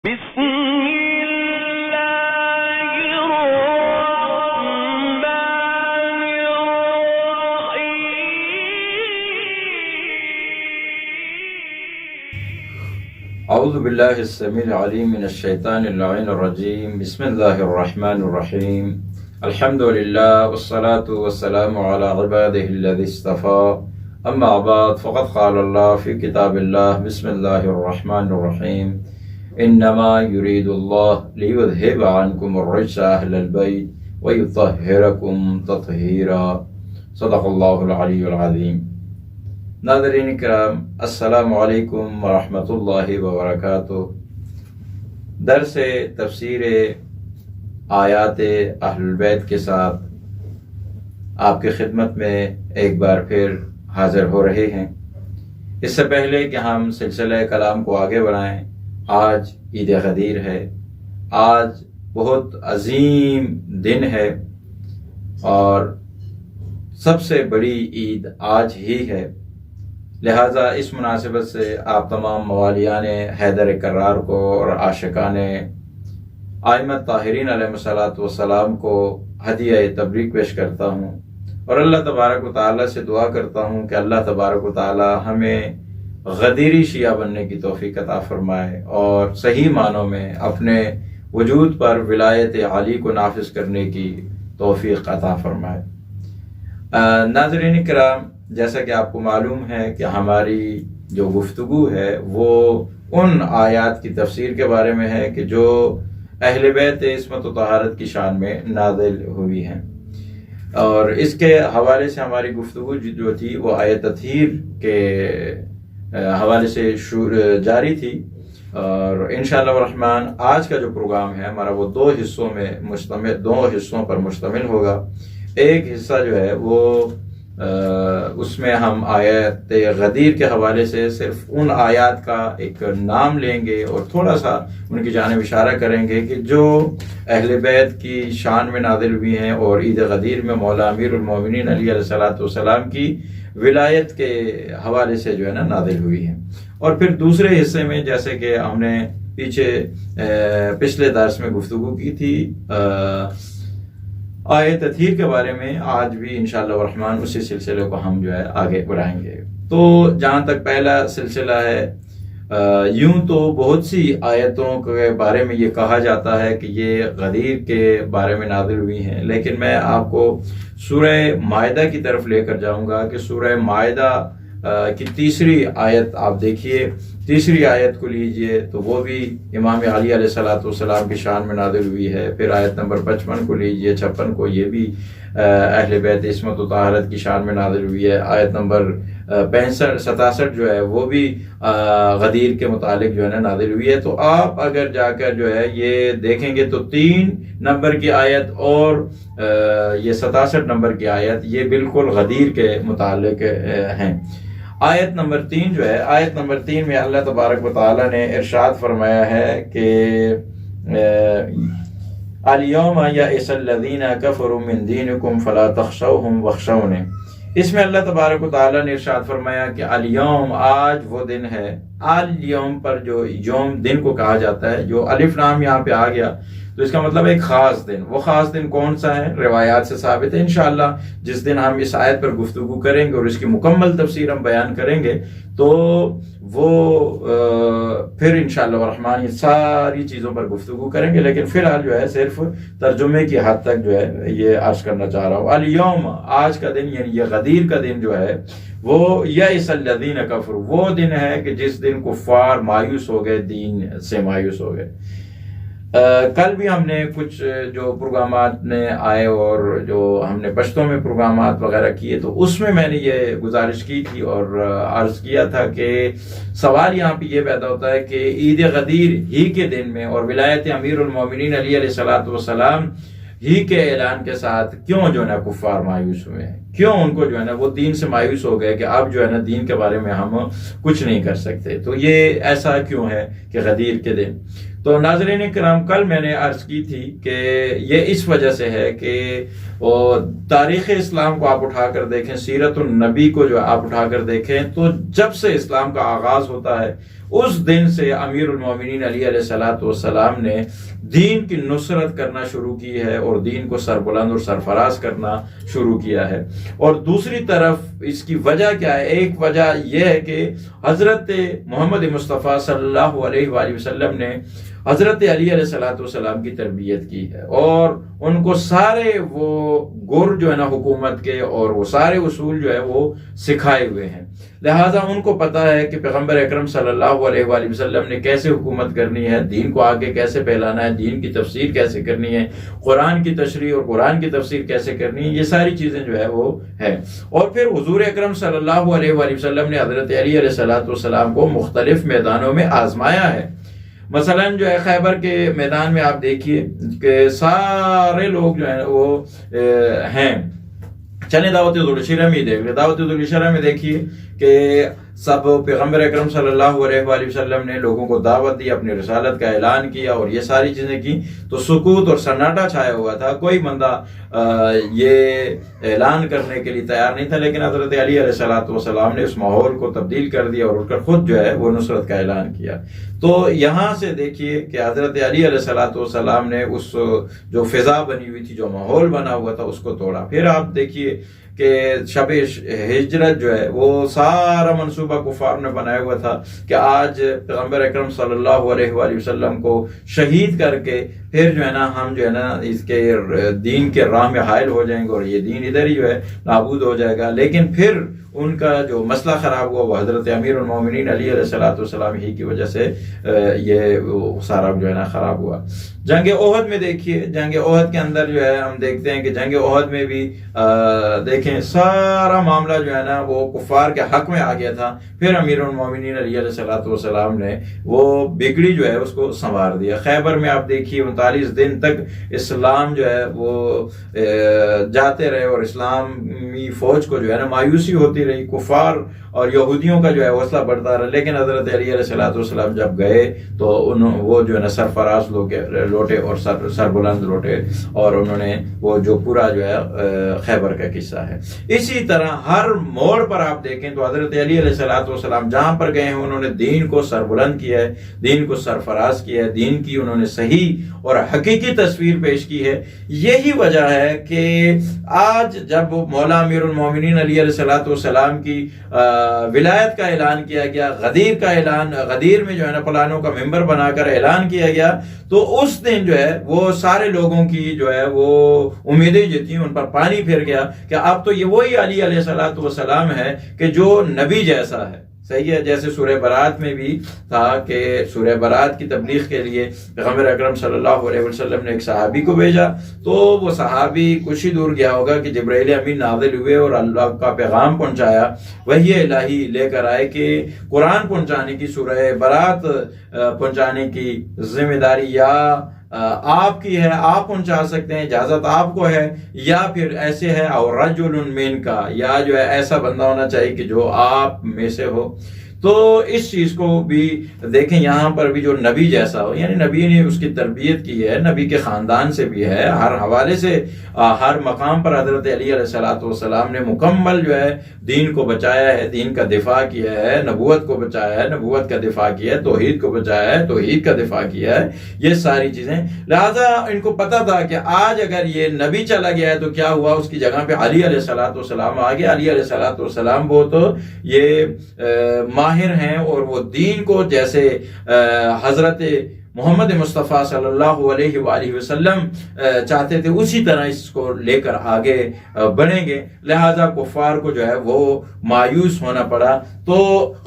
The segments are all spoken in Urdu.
بسم الله الرحمن الرحيم اعوذ باللہ السمیع العلیم من الشیطان اللعین الرجیم بسم اللہ الرحمن الرحیم الحمد للہ والصلاة والسلام علی عباده الذی اصطفى اما بعد فقد قال اللہ فی کتاب اللہ بسم اللہ الرحمن الرحیم انما یرید اللہ لیذہب عنکم الرجس اہل البیت ویطہرکم تطہیرا صدق اللہ العلی العظیم۔ ناظرین کرام، السلام علیکم ورحمۃ اللہ وبرکاتہ۔ درس تفسیر آیات اہل البیت کے ساتھ آپ کی خدمت میں ایک بار پھر حاضر ہو رہے ہیں۔ اس سے پہلے کہ ہم سلسلہ کلام کو آگے بڑھائیں، آج عید غدیر ہے۔ آج بہت عظیم دن ہے اور سب سے بڑی عید آج ہی ہے، لہٰذا اس مناسبت سے آپ تمام موالیان حیدر کرار کو اور عاشقان ائمہ طاہرین علیہ الصلوۃ والسلام کو ہدیہ تبریک پیش کرتا ہوں اور اللہ تبارک و تعالیٰ سے دعا کرتا ہوں کہ اللہ تبارک و تعالیٰ ہمیں غدیری شیعہ بننے کی توفیق عطا فرمائے اور صحیح معنوں میں اپنے وجود پر ولایت علی کو نافذ کرنے کی توفیق عطا فرمائے۔ ناظرین کرام، جیسا کہ آپ کو معلوم ہے کہ ہماری جو گفتگو ہے وہ ان آیات کی تفسیر کے بارے میں ہے کہ جو اہل بیت عصمت و طہارت کی شان میں نازل ہوئی ہیں، اور اس کے حوالے سے ہماری گفتگو جو تھی وہ آیت تطہیر کے حوالے سے جاری تھی، اور انشاءاللہ الرحمن آج کا جو پروگرام ہے ہمارا وہ دو حصوں پر مشتمل ہوگا۔ ایک حصہ جو ہے وہ اس میں ہم آیت غدیر کے حوالے سے صرف ان آیات کا ایک نام لیں گے اور تھوڑا سا ان کی جانب اشارہ کریں گے کہ جو اہل بیت کی شان میں نازل ہوئی ہیں اور عید غدیر میں مولا امیر المومنین علی علیہ الصلوۃ والسلام کی ولایت کے حوالے سے جو ہے نا نازل ہوئی ہیں۔ اور پھر دوسرے حصے میں جیسے کہ ہم نے پچھلے درس میں گفتگو کی تھی آیت تطہیر کے بارے میں، آج بھی انشاءاللہ الرحمن اسی سلسلے کو ہم جو ہے آگے بڑھائیں گے۔ تو جہاں تک پہلا سلسلہ ہے، یوں تو بہت سی آیتوں کے بارے میں یہ کہا جاتا ہے کہ یہ غدیر کے بارے میں نازل ہوئی ہیں، لیکن میں آپ کو سورہ مائدہ کی طرف لے کر جاؤں گا کہ سورہ مائدہ کی تیسری آیت آپ دیکھیے، تیسری آیت کو لیجئے تو وہ بھی امام علی علیہ الصلوۃ والسلام کی شان میں نازل ہوئی ہے۔ پھر آیت نمبر 55 کو لیجئے، 56 کو، یہ بھی اہل بیت عصمت و طہارت کی شان میں نازل ہوئی ہے۔ آیت نمبر 67 جو ہے وہ بھی غدیر کے متعلق جو ہے نا نازل ہوئی ہے۔ تو آپ اگر جا کر جو ہے یہ دیکھیں گے تو 3 نمبر کی آیت اور یہ 67 نمبر کی آیت یہ بالکل غدیر کے متعلق ہیں۔ آیت نمبر 3 جو ہے، آیت نمبر 3 میں اللہ تبارک و تعالیٰ نے ارشاد فرمایا ہے کہ اليوم یئس الذین کفروا من دینکم فلا تخشوهم واخشونی۔ اس میں اللہ تبارک و تعالیٰ نے ارشاد فرمایا کہ الیوم، آج وہ دن ہے۔ الیوم پر جو یوم دن کو کہا جاتا ہے، جو الف لام یہاں پہ آ گیا تو اس کا مطلب ایک خاص دن۔ وہ خاص دن کون سا ہے؟ روایات سے ثابت ہے انشاءاللہ۔ جس دن ہم اس آیت پر گفتگو کریں گے اور اس کی مکمل تفسیر ہم بیان کریں گے تو وہ پھر انشاءاللہ الرحمن یہ ساری چیزوں پر گفتگو کریں گے، لیکن فی الحال جو ہے صرف ترجمے کی حد تک جو ہے یہ عرض کرنا چاہ رہا ہوں۔ الیوم، آج کا دن، یعنی یہ غدیر کا دن جو ہے وہ یئس الذین کفروا، وہ دن ہے کہ جس دن کفار مایوس ہو گئے، دین سے مایوس ہو گئے۔ کل بھی ہم نے کچھ جو پروگرامات میں آئے اور جو ہم نے پشتوں میں پروگرامات وغیرہ کیے تو اس میں میں نے یہ گزارش کی تھی اور عرض کیا تھا کہ سوال یہاں پہ یہ پیدا ہوتا ہے کہ عید غدیر ہی کے دن میں اور ولایت امیر المومنین علی علیہ الصلوۃ والسلام ہی کے اعلان کے ساتھ کیوں جو ہے کفار مایوس ہوئے ہیں؟ کیوں ان کو جو ہے نا وہ دین سے مایوس ہو گئے کہ اب جو ہے نا دین کے بارے میں ہم کچھ نہیں کر سکتے. تو یہ ایسا کیوں ہے کہ غدیر کے دن؟ تو ناظرین کرام، کل میں نے عرض کی تھی کہ یہ اس وجہ سے ہے کہ تاریخ اسلام کو آپ اٹھا کر دیکھیں، سیرت النبی کو جو آپ اٹھا کر دیکھیں، تو جب سے اسلام کا آغاز ہوتا ہے اس دن سے امیر المومنین علی علیہ الصلوۃ والسلام نے دین کی نصرت کرنا شروع کی ہے اور دین کو سربلند اور سرفراز کرنا شروع کیا ہے. اور دوسری طرف اس کی وجہ کیا ہے؟ ایک وجہ یہ ہے کہ حضرت محمد مصطفیٰ صلی اللہ علیہ وآلہ وسلم نے حضرت علی علیہ الصلوۃ والسلام کی تربیت کی ہے اور ان کو سارے وہ گر جو ہے نا حکومت کے اور وہ سارے اصول جو ہے وہ سکھائے ہوئے ہیں. لہٰذا ان کو پتا ہے کہ پیغمبر اکرم صلی اللہ علیہ وآلہ وسلم نے کیسے حکومت کرنی ہے، دین کو آگے کیسے پھیلانا ہے، دین کی تفسیر کیسے کرنی ہے، قرآن کی تشریح اور قرآن کی تفسیر کیسے کرنی ہے، یہ ساری چیزیں جو ہے وہ ہے. اور پھر حضور اکرم صلی اللہ علیہ وآلہ وسلم نے حضرت علی علیہ الصلوۃ والسلام کو مختلف میدانوں میں آزمایا ہے. مثلا جو ہے خیبر کے میدان میں آپ دیکھیے کہ سارے لوگ جو ہیں وہ ہیں. چلیں دعوت ذوالشرح میں دیکھ لیں. دعوت ذوالشرح میں دیکھیے کہ سب پیغمبر اکرم صلی اللہ علیہ وآلہ وسلم نے لوگوں کو دعوت دی، اپنی رسالت کا اعلان کیا اور یہ ساری چیزیں کی، تو سکوت اور سناٹا چھایا ہوا تھا. کوئی بندہ یہ اعلان کرنے کے لیے تیار نہیں تھا، لیکن حضرت علی علیہ الصلوۃ والسلام نے اس ماحول کو تبدیل کر دیا اور اٹھ کر خود جو ہے وہ نصرت کا اعلان کیا. تو یہاں سے دیکھیے کہ حضرت علی علیہ الصلوۃ والسلام نے اس جو فضا بنی ہوئی تھی، جو ماحول بنا ہوا تھا، اس کو توڑا. پھر آپ دیکھیے کہ شب ہجرت جو ہے وہ سارا منصوبہ کفار نے بنایا ہوا تھا کہ آج پیغمبر اکرم صلی اللہ علیہ وآلہ وسلم کو شہید کر کے پھر جو ہے نا ہم جو ہے نا اس کے دین کے راہ میں حائل ہو جائیں گے اور یہ دین ادھر ہی جو ہے نابود ہو جائے گا. لیکن پھر ان کا جو مسئلہ خراب ہوا وہ حضرت امیر المومنین علی علیہ الصلوۃ والسلام ہی کی وجہ سے یہ سارا جو ہے نا خراب ہوا. جنگ احد میں دیکھیے، جنگ احد کے اندر جو ہے ہم دیکھتے ہیں کہ جنگ احد میں بھی دیکھیں سارا معاملہ جو ہے نا وہ کفار کے حق میں آ گیا تھا. پھر امیر المومنین علی علیہ الصلوۃ والسلام نے وہ بگڑی جو ہے اس کو سنوار دیا. خیبر میں آپ دیکھیے 39 دن تک اسلام جو ہے وہ جاتے رہے اور اسلامی فوج کو جو ہے نا مایوسی ہوتی رہی. کفار اور یہودیوں کا جو ہے حوصلہ بڑھتا رہا، لیکن حضرت علی علیہ الصلوۃ والسلام جب گئے تو وہ جو ہے نا سرفراز لوٹے اور سربلند لوٹے اور انہوں نے وہ جو پورا جو ہے خیبر کا قصہ ہے. اسی طرح ہر موڑ پر آپ دیکھیں تو حضرت علی علیہ الصلوۃ والسلام جہاں پر گئے ہیں انہوں نے دین کو سربلند کیا ہے، دین کو سرفراز کیا ہے، دین کی انہوں نے صحیح اور حقیقی تصویر پیش کی ہے. یہی وجہ ہے کہ آج جب مولا امیر المومنین علی علیہ الصلوۃ والسلام کی ولایت کا اعلان کیا گیا، غدیر کا اعلان، غدیر میں جو ہے نا پلانوں کا ممبر بنا کر اعلان کیا گیا، تو اس دن جو ہے وہ سارے لوگوں کی جو ہے وہ امیدیں جو تھیں ان پر پانی پھر گیا کہ اب تو یہ وہی علی علیہ الصلوۃ والسلام ہے کہ جو نبی جیسا ہے. صحیح ہے. جیسے سورہ برات میں بھی تھا کہ سورہ برات کی تبلیغ کے لیے پیغمبر اکرم صلی اللہ علیہ وسلم نے ایک صحابی کو بھیجا، تو وہ صحابی کچھ ہی دور گیا ہوگا کہ جبرائیل امین نازل ہوئے اور اللہ کا پیغام پہنچایا، وحی الہی لے کر آئے کہ قرآن پہنچانے کی، سورہ برات پہنچانے کی ذمہ داری یا آپ کی ہے، آپ پہنچا سکتے ہیں، اجازت آپ کو ہے، یا پھر ایسے ہے اور رجل من کا، یا جو ہے ایسا بندہ ہونا چاہیے کہ جو آپ میں سے ہو. تو اس چیز کو بھی دیکھیں، یہاں پر بھی جو نبی جیسا ہو، یعنی نبی نے اس کی تربیت کی ہے، نبی کے خاندان سے بھی ہے، ہر حوالے سے ہر مقام پر حضرت علی علیہ الصلوۃ والسلام نے مکمل جو ہے دین کو بچایا ہے، دین کا دفاع کیا ہے، نبوت کو بچایا ہے، نبوت کا دفاع کیا ہے، توحید کو بچایا ہے، توحید کا دفاع کیا ہے، یہ ساری چیزیں. لہذا ان کو پتا تھا کہ آج اگر یہ نبی چلا گیا ہے تو کیا ہوا، اس کی جگہ پہ علی علیہ الصلوۃ والسلام آ گیا. علی علیہ الصلوۃ والسلام وہ تو یہ ماہر ہیں اور وہ دین کو جیسے حضرت محمد مصطفیٰ صلی اللہ علیہ وآلہ وسلم چاہتے تھے اسی طرح اس کو لے کر آگے بڑھیں گے. لہذا کفار کو جو ہے وہ مایوس ہونا پڑا. تو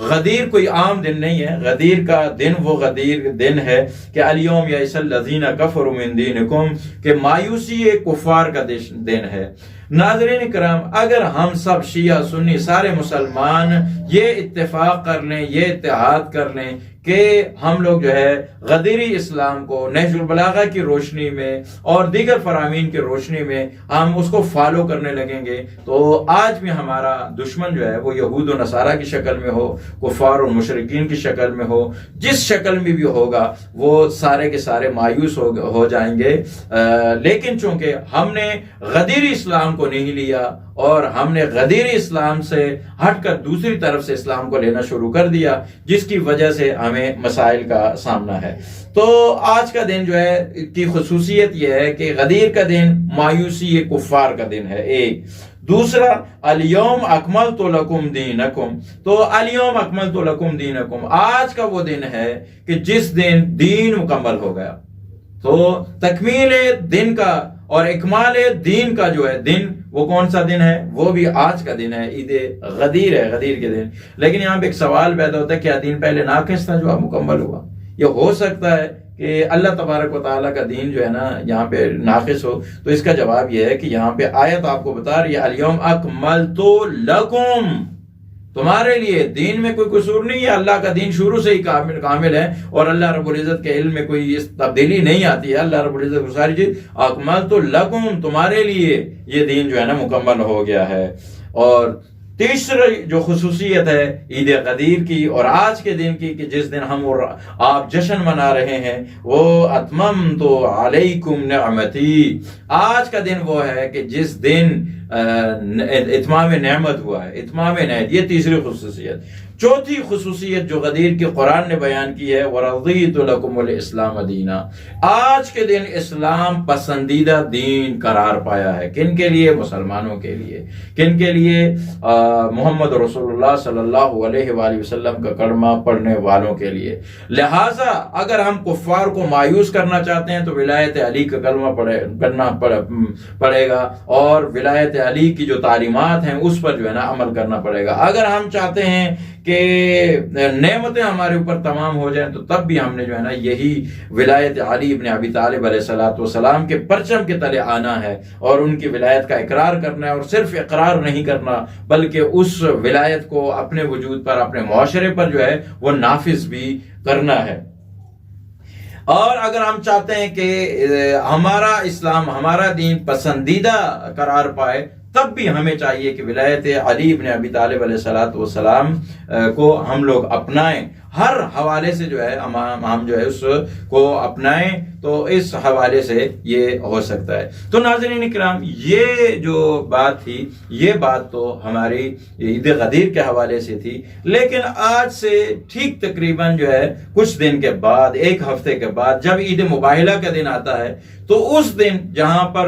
غدیر کوئی عام دن نہیں ہے، غدیر کا دن وہ غدیر دن ہے کہ الیوم یئس الذین کفروا من دینکم، کہ مایوسی کفار کا دن ہے. ناظرین کرام، اگر ہم سب شیعہ سنی سارے مسلمان یہ اتفاق کر لیں، یہ اتحاد کر لیں کہ ہم لوگ جو ہے غدیری اسلام کو نہج البلاغہ کی روشنی میں اور دیگر فرامین کی روشنی میں ہم اس کو فالو کرنے لگیں گے، تو آج بھی ہمارا دشمن جو ہے وہ یہود و نصارہ کی شکل میں ہو، کفار و مشرکین کی شکل میں ہو، جس شکل میں بھی ہوگا وہ سارے کے سارے مایوس ہو جائیں گے۔ لیکن چونکہ ہم نے غدیری اسلام کو نہیں لیا اور ہم نے غدیری اسلام سے ہٹ کر دوسری طرف سے اسلام کو لینا شروع کر دیا، جس کی وجہ سے ہمیں مسائل کا سامنا ہے۔ تو آج کا دن جو ہے کی خصوصیت یہ ہے کہ غدیر کا دن مایوسی کفار کا دن ہے، ایک۔ دوسرا، الیوم اکملت لکم دینکم، تو الیوم اکملت لکم دینکم، آج کا وہ دن ہے کہ جس دن دین مکمل ہو گیا۔ تو تکمیل دن کا اور اکمال دین کا جو ہے دن، وہ کون سا دن ہے؟ وہ بھی آج کا دن ہے، عید غدیر ہے، غدیر کے دن۔ لیکن یہاں پہ ایک سوال پیدا ہوتا ہے، کیا دین پہلے ناقص تھا جو اب مکمل ہوا؟ یہ ہو سکتا ہے کہ اللہ تبارک و تعالیٰ کا دین جو ہے نا یہاں پہ ناقص ہو، تو اس کا جواب یہ ہے کہ یہاں پہ آیت آپ کو بتا رہی ہے الیوم اکملت لکم، تمہارے لیے دین میں کوئی قصور نہیں ہے، اللہ کا دین شروع سے ہی کامل ہے، اور اللہ رب العزت کے علم میں کوئی اس تبدیلی نہیں آتی ہے۔ اللہ رب العزت کو ساری چیز اکملت لکم، تمہارے لیے یہ دین جو ہے نا مکمل ہو گیا ہے۔ اور تیسری جو خصوصیت ہے عید غدیر کی اور آج کے دن کی، کہ جس دن ہم اور آپ جشن منا رہے ہیں، وہ اتممت علیکم نعمتی، آج کا دن وہ ہے کہ جس دن اتمام نعمت ہوا ہے، اتمام نعمت، یہ تیسری خصوصیت۔ چوتھی خصوصیت جو غدیر کی قرآن نے بیان کی ہے، وَرَضِيتُ لَكُمُ الْإِسْلَامَ دِينًا، آج کے دن اسلام پسندیدہ دین قرار پایا ہے۔ کن کے لیے؟ مسلمانوں کے لیے۔ کن کے لیے؟ محمد رسول اللہ صلی اللہ علیہ وآلہ وسلم کا کلمہ پڑھنے والوں کے لیے۔ لہٰذا اگر ہم کفار کو مایوس کرنا چاہتے ہیں تو ولایت علی کا کلمہ پڑھنا پڑے گا، اور ولایت علی کی جو تعلیمات ہیں اس پر جو ہے نا عمل کرنا پڑے گا۔ اگر ہم چاہتے ہیں کہ نعمتیں ہمارے اوپر تمام ہو جائیں تو تب بھی ہم نے جو ہے نا یہی ولایت علی ابن ابی طالب علیہ السلام کے پرچم کے تلے آنا ہے اور ان کی ولایت کا اقرار کرنا ہے، اور صرف اقرار نہیں کرنا بلکہ اس ولایت کو اپنے وجود پر، اپنے معاشرے پر جو ہے وہ نافذ بھی کرنا ہے۔ اور اگر ہم چاہتے ہیں کہ ہمارا اسلام، ہمارا دین پسندیدہ قرار پائے، تب بھی ہمیں چاہیے کہ ولایت علی ابن ابی طالب علیہ السلام کو ہم لوگ اپنائیں، ہر حوالے سے جو ہے ہم جو ہے اس کو اپنائیں، تو اس حوالے سے یہ ہو سکتا ہے۔ تو ناظرین کرام، یہ جو بات تھی، یہ بات تو ہماری عید غدیر کے حوالے سے تھی، لیکن آج سے ٹھیک تقریباً جو ہے کچھ دن کے بعد، ایک ہفتے کے بعد، جب عید مباہلہ کا دن آتا ہے، تو اس دن جہاں پر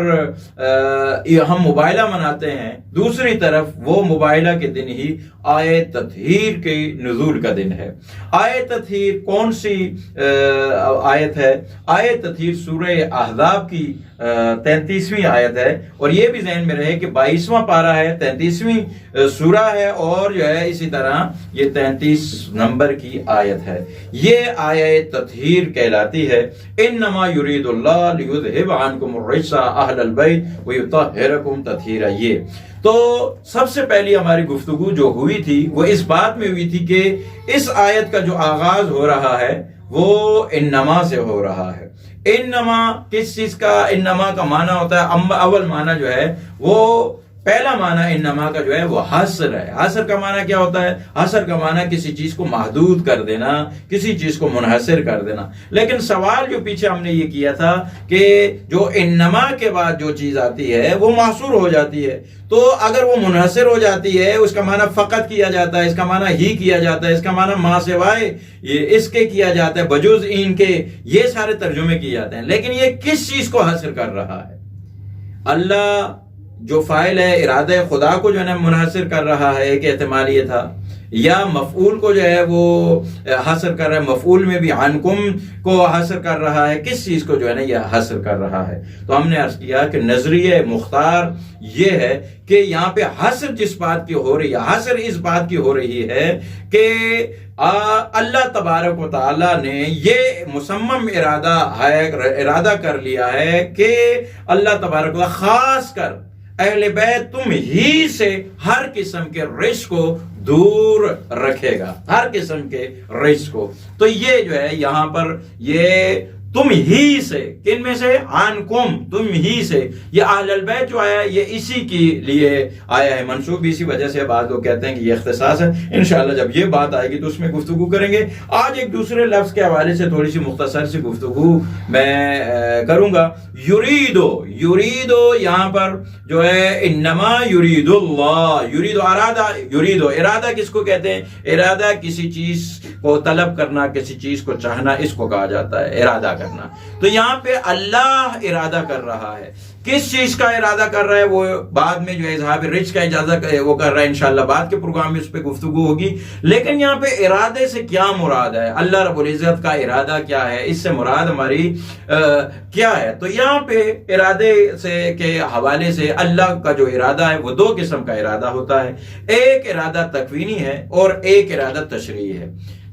ہم مباہلہ مناتے ہیں، دوسری طرف وہ مباہلہ کے دن ہی آیے تطہیر کے نزول کا دن ہے۔ آیے تطہیر کون سی آیت ہے؟ آیے تطہیر سورہ احزاب کی 33ویں آیت ہے، اور یہ بھی ذہن میں رہے کہ 22واں پارہ ہے، 33ویں سورہ ہے، اور جو ہے اسی طرح یہ 33 نمبر کی آیت ہے۔ یہ آیہ تطہیر کہلاتی ہے۔ انما یرید اللہ لیذہب عنکم الرجس اہل البیت ویطہرکم تطہیرا۔ یہ تو سب سے پہلی ہماری گفتگو جو ہوئی تھی وہ اس بات میں ہوئی تھی کہ اس آیت کا جو آغاز ہو رہا ہے وہ انما سے ہو رہا ہے۔ انما کس چیز کا؟ انما کا معنی ہوتا ہے، اول معنی جو ہے وہ، پہلا معنی انما کا جو ہے وہ حصر ہے۔ حصر کا معنی کیا ہوتا ہے؟ حصر کا معنی کسی چیز کو محدود کر دینا، کسی چیز کو منحصر کر دینا۔ لیکن سوال جو پیچھے ہم نے یہ کیا تھا کہ جو انما کے بعد جو چیز آتی ہے وہ محصور ہو جاتی ہے، تو اگر وہ منحصر ہو جاتی ہے، اس کا معنی فقط کیا جاتا ہے، اس کا معنی ہی کیا جاتا ہے، اس کا معنی ما سوائے اس کے کیا جاتا ہے، بجوز ان کے، یہ سارے ترجمے کیے جاتے ہیں۔ لیکن یہ کس چیز کو حاصل کر رہا ہے؟ اللہ جو فاعل ہے، ارادہ خدا کو جو ہے نا منحصر کر رہا ہے، ایک احتمال یہ تھا، یا مفعول کو جو ہے وہ حاصر کر رہا ہے، مفعول میں بھی عنکم کو حاصر کر رہا ہے، کس چیز کو جو ہے نا یہ حاصر کر رہا ہے؟ تو ہم نے عرض کیا کہ نظریہ مختار یہ ہے کہ یہاں پہ حصر جس بات کی ہو رہی ہے، حصر اس بات کی ہو رہی ہے کہ اللہ تبارک و تعالی نے یہ مصمم ارادہ کر لیا ہے کہ اللہ تبارک و تعالی خاص کر اہل بیت تم ہی سے ہر قسم کے رزق کو دور رکھے گا، ہر قسم کے رزق کو۔ تو یہ جو ہے یہاں پر یہ تم ہی سے، کن میں سے؟ عنکم، تم ہی سے۔ یہ اہل البیت جو آیا یہ اسی کے لیے آیا ہے، منسوب اسی وجہ سے۔ بعض لوگ کہتے ہیں کہ یہ اختصاص ہے، انشاءاللہ جب یہ بات آئے گی تو اس میں گفتگو کریں گے۔ آج ایک دوسرے لفظ کے حوالے سے تھوڑی سی مختصر سی گفتگو میں کروں گا۔ یریدو یہاں پر جو ہے انما یرید اللہ، یرید ارادہ کس کو کہتے ہیں؟ ارادہ کسی چیز کو طلب کرنا، کسی چیز کو چاہنا، اس کو کہا جاتا ہے ارادہ کرنا۔ تو یہاں پہ اللہ ارادہ کر رہا ہے، کس چیز کا ارادہ کر رہا ہے وہ بعد میں جو ہے اظہار رزق کا اجازت وہ کر رہا ہے، انشاءاللہ بعد کے پروگرام میں اس پہ گفتگو ہوگی۔ لیکن یہاں پہ ارادے سے کیا مراد ہے، اللہ رب العزت کا ارادہ کیا ہے، اس سے مراد ہماری کیا ہے؟ تو یہاں پہ ارادے سے کے حوالے سے اللہ کا جو ارادہ ہے وہ دو قسم کا ارادہ ہوتا ہے، ایک ارادہ تکوینی ہے اور ایک ارادہ تشریعی ہے۔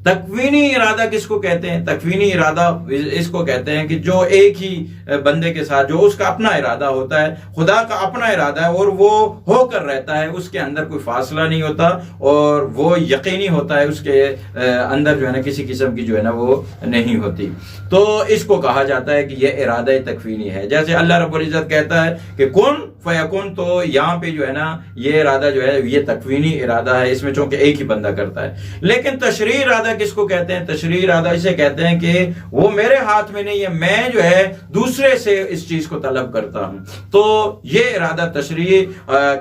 تکوینی ارادہ کس کو کہتے ہیں؟ تکوینی ارادہ اس کو کہتے ہیں کہ جو ایک ہی بندے کے ساتھ جو اس کا اپنا ارادہ ہوتا ہے، خدا کا اپنا ارادہ ہے اور وہ ہو کر رہتا ہے، اس کے اندر کوئی فاصلہ نہیں ہوتا اور وہ یقینی ہوتا ہے، اس کے اندر جو ہے نا کسی قسم کی جو ہے نا وہ نہیں ہوتی۔ تو اس کو کہا جاتا ہے کہ یہ ارادہ تکوینی ہے۔ جیسے اللہ رب العزت کہتا ہے کہ کن فیکن، تو یہاں پہ جو ہے نا یہ ارادہ جو ہے یہ تکوینی ارادہ ہے، اس میں چونکہ ایک ہی بندہ کرتا ہے۔ لیکن تشریعی ارادہ کس کو کہتے ہیں؟ تشریعی ارادہ اسے کہتے ہیں کہ وہ میرے ہاتھ میں نہیں ہے، میں جو ہے دوسرے سے اس چیز کو طلب کرتا ہوں، تو یہ ارادہ تشریعی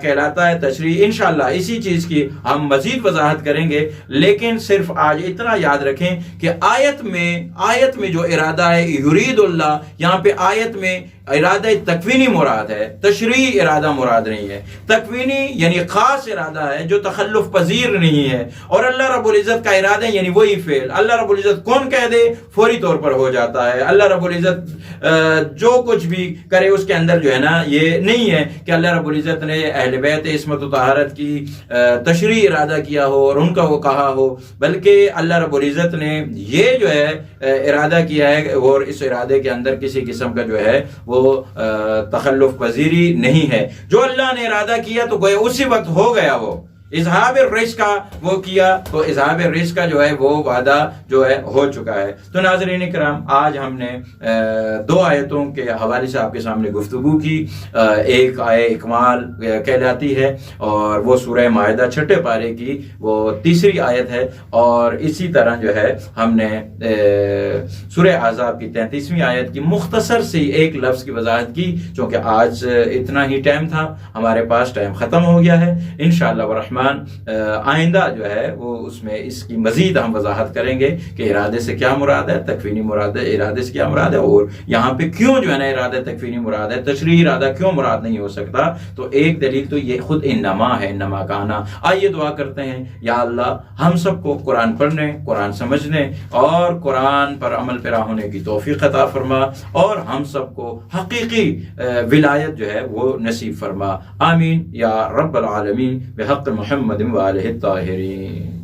کہلاتا ہے۔ تشریعی انشاءاللہ اسی چیز کی ہم مزید وضاحت کریں گے، لیکن صرف آج اتنا یاد رکھیں کہ آیت میں جو ارادہ ہے یرید اللہ، یہاں پہ آیت میں ارادہ تکوینی مراد ہے، تشریعی ارادہ مراد نہیں ہے۔ تکوینی یعنی خاص ارادہ ہے جو تخلف پذیر نہیں ہے، اور اللہ رب العزت کا ارادہ یعنی وہی فعل اللہ رب العزت کون کہہ دے فوری طور پر ہو جاتا ہے۔ اللہ رب العزت جو کچھ بھی کرے اس کے اندر جو ہے نا یہ نہیں ہے کہ اللہ رب العزت نے اہل بیت عصمت و طہارت کی تشریعی ارادہ کیا ہو اور ان کا وہ کہا ہو، بلکہ اللہ رب العزت نے یہ جو ہے ارادہ کیا ہے اور اس ارادے کے اندر کسی قسم کا جو ہے وہ تخلف پذیری نہیں ہے۔ جو اللہ نے ارادہ کیا تو گویا اسی وقت ہو گیا، وہ اذہاب الرزق کا وہ کیا تو اذہاب الرزق کا جو ہے وہ وعدہ جو ہے ہو چکا ہے۔ تو ناظرین کرام، آج ہم نے دو آیتوں کے حوالے سے آپ کے سامنے گفتگو کی۔ ایک آیت اکمال کہلاتی ہے اور وہ سورہ مائدہ 6 پارے کی وہ تیسری آیت ہے، اور اسی طرح جو ہے ہم نے سورہ احزاب کی 33ویں آیت کی مختصر سی ایک لفظ کی وضاحت کی، چونکہ آج اتنا ہی ٹائم تھا، ہمارے پاس ٹائم ختم ہو گیا ہے۔ انشاءاللہ الرحمن آئندہ جو ہے وہ اس میں اس کی مزید ہم وضاحت کریں گے کہ ارادے سے کیا مراد ہے، تکوینی مراد ہے، ارادے سے کیا مراد ہے، اور یہاں پہ کیوں جو ہے نا ارادہ تکوینی مراد ہے، تشریعی ارادہ کیوں مراد نہیں ہو سکتا۔ تو ایک دلیل تو یہ خود انما ہے، انما کا آنا۔ آئیے دعا کرتے ہیں، یا اللہ ہم سب کو قرآن پڑھنے، قرآن سمجھنے اور قرآن پر عمل پیرا ہونے کی توفیق عطا فرما، اور ہم سب کو حقیقی ولایت جو ہے وہ نصیب فرما، آمین یا رب العالمین، بحق محمد وآلہ الطاہرین۔